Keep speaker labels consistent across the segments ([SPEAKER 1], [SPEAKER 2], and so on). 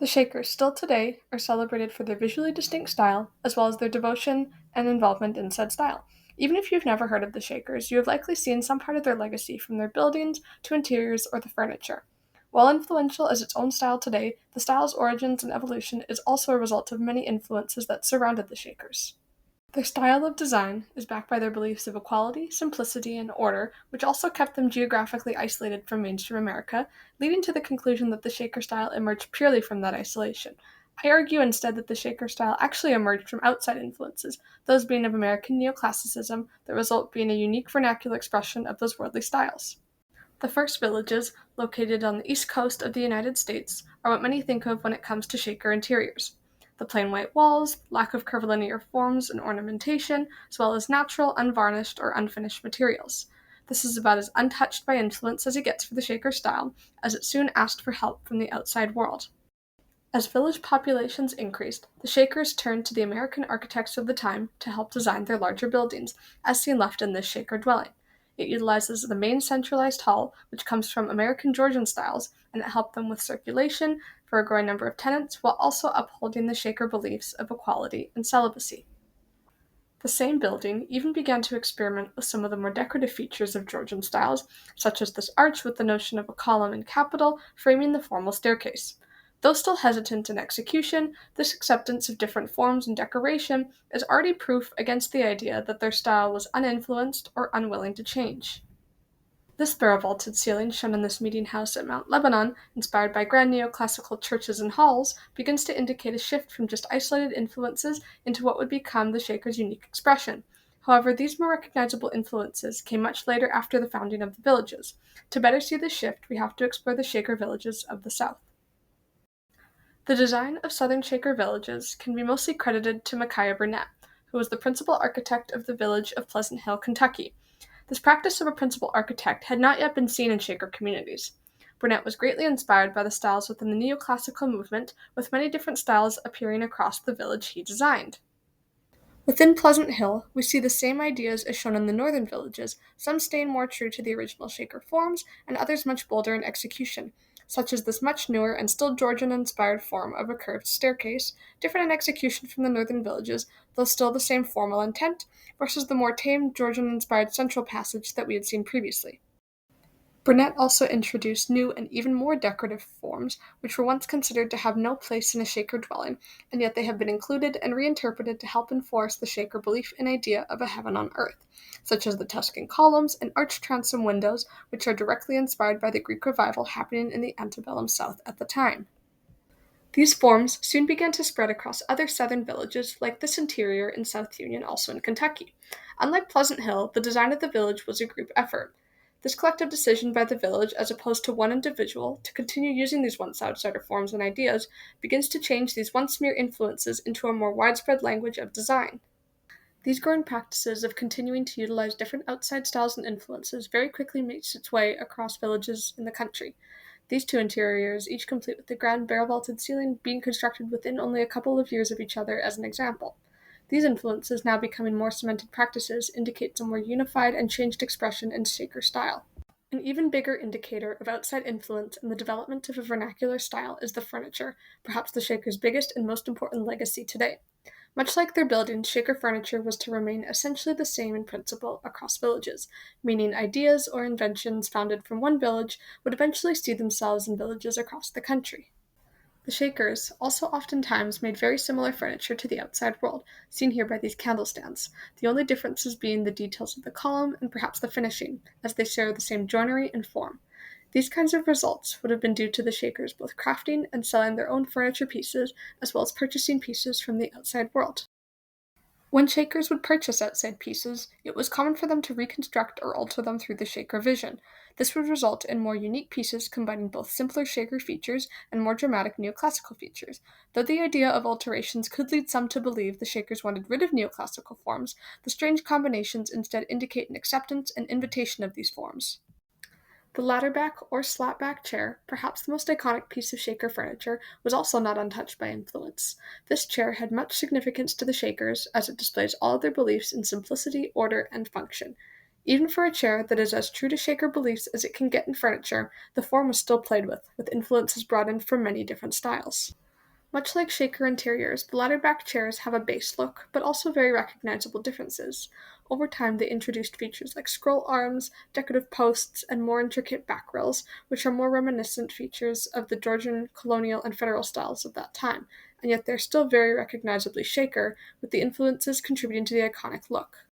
[SPEAKER 1] The Shakers still today are celebrated for their visually distinct style, as well as their devotion and involvement in said style. Even if you've never heard of the Shakers, you have likely seen some part of their legacy from their buildings to interiors or the furniture. While influential as its own style today, the style's origins and evolution is also a result of many influences that surrounded the Shakers. Their style of design is backed by their beliefs of equality, simplicity, and order, which also kept them geographically isolated from mainstream America, leading to the conclusion that the Shaker style emerged purely from that isolation. I argue instead that the Shaker style actually emerged from outside influences, those being of American neoclassicism, the result being a unique vernacular expression of those worldly styles. The first villages, located on the east coast of the United States, are what many think of when it comes to Shaker interiors. The plain white walls, lack of curvilinear forms and ornamentation, as well as natural, unvarnished, or unfinished materials. This is about as untouched by influence as it gets for the Shaker style, as it soon asked for help from the outside world. As village populations increased, the Shakers turned to the American architects of the time to help design their larger buildings, as seen left in this Shaker dwelling. It utilizes the main centralized hall, which comes from American Georgian styles, and it helped them with circulation for a growing number of tenants while also upholding the Shaker beliefs of equality and celibacy. The same building even began to experiment with some of the more decorative features of Georgian styles, such as this arch with the notion of a column and capital framing the formal staircase. Though still hesitant in execution, this acceptance of different forms and decoration is already proof against the idea that their style was uninfluenced or unwilling to change. This barrel-vaulted ceiling shown in this meeting house at Mount Lebanon, inspired by grand neoclassical churches and halls, begins to indicate a shift from just isolated influences into what would become the Shaker's unique expression. However, these more recognizable influences came much later after the founding of the villages. To better see this shift, we have to explore the Shaker villages of the South. The design of southern Shaker villages can be mostly credited to Micaiah Burnett, who was the principal architect of the village of Pleasant Hill, Kentucky. This practice of a principal architect had not yet been seen in Shaker communities. Burnett was greatly inspired by the styles within the neoclassical movement, with many different styles appearing across the village he designed. Within Pleasant Hill, we see the same ideas as shown in the northern villages, some staying more true to the original Shaker forms, and others much bolder in execution, such as this much newer and still Georgian-inspired form of a curved staircase, different in execution from the northern villages, though still the same formal intent, versus the more tame Georgian-inspired central passage that we had seen previously. Burnett also introduced new and even more decorative forms, which were once considered to have no place in a Shaker dwelling, and yet they have been included and reinterpreted to help enforce the Shaker belief and idea of a heaven on earth, such as the Tuscan columns and arched transom windows, which are directly inspired by the Greek revival happening in the antebellum South at the time. These forms soon began to spread across other southern villages, like this interior in South Union, also in Kentucky. Unlike Pleasant Hill, the design of the village was a group effort. This collective decision by the village, as opposed to one individual, to continue using these once outsider forms and ideas, begins to change these once mere influences into a more widespread language of design. These growing practices of continuing to utilize different outside styles and influences very quickly makes its way across villages in the country. These two interiors, each complete with the grand barrel-vaulted ceiling, being constructed within only a couple of years of each other as an example. These influences, now becoming more cemented practices, indicate a more unified and changed expression in Shaker style. An even bigger indicator of outside influence in the development of a vernacular style is the furniture, perhaps the Shaker's biggest and most important legacy today. Much like their buildings, Shaker furniture was to remain essentially the same in principle across villages, meaning ideas or inventions founded from one village would eventually see themselves in villages across the country. The Shakers also oftentimes made very similar furniture to the outside world, seen here by these candle stands, the only differences being the details of the column and perhaps the finishing, as they share the same joinery and form. These kinds of results would have been due to the Shakers both crafting and selling their own furniture pieces, as well as purchasing pieces from the outside world. When Shakers would purchase outside pieces, it was common for them to reconstruct or alter them through the Shaker vision. This would result in more unique pieces combining both simpler Shaker features and more dramatic neoclassical features. Though the idea of alterations could lead some to believe the Shakers wanted rid of neoclassical forms, the strange combinations instead indicate an acceptance and invitation of these forms. The ladderback or slapback chair, perhaps the most iconic piece of Shaker furniture, was also not untouched by influence. This chair had much significance to the Shakers, as it displays all of their beliefs in simplicity, order, and function. Even for a chair that is as true to Shaker beliefs as it can get in furniture, the form was still played with influences brought in from many different styles. Much like Shaker interiors, the ladder-back chairs have a base look, but also very recognizable differences. Over time, they introduced features like scroll arms, decorative posts, and more intricate back rails, which are more reminiscent features of the Georgian colonial and federal styles of that time, and yet they're still very recognizably Shaker, with the influences contributing to the iconic look.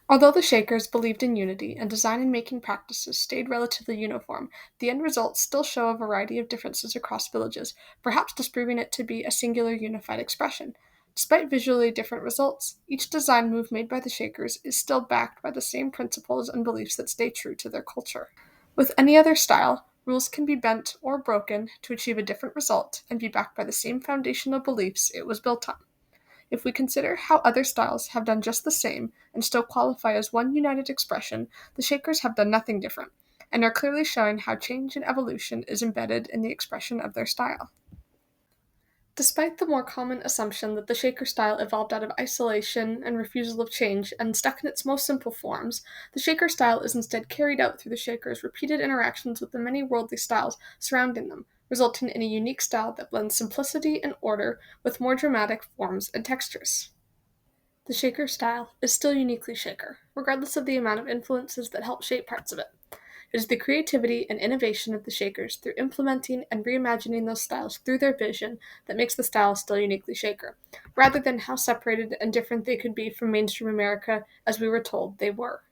[SPEAKER 1] Although the Shakers believed in unity and design and making practices stayed relatively uniform, the end results still show a variety of differences across villages, perhaps disproving it to be a singular unified expression. Despite visually different results, each design move made by the Shakers is still backed by the same principles and beliefs that stay true to their culture. With any other style, rules can be bent or broken to achieve a different result and be backed by the same foundational beliefs it was built on. If we consider how other styles have done just the same and still qualify as one united expression, the Shakers have done nothing different, and are clearly showing how change and evolution is embedded in the expression of their style. Despite the more common assumption that the Shaker style evolved out of isolation and refusal of change and stuck in its most simple forms, the Shaker style is instead carried out through the Shakers' repeated interactions with the many worldly styles surrounding them, resulting in a unique style that blends simplicity and order with more dramatic forms and textures. The Shaker style is still uniquely Shaker, regardless of the amount of influences that help shape parts of it. It is the creativity and innovation of the Shakers through implementing and reimagining those styles through their vision that makes the style still uniquely Shaker, rather than how separated and different they could be from mainstream America as we were told they were.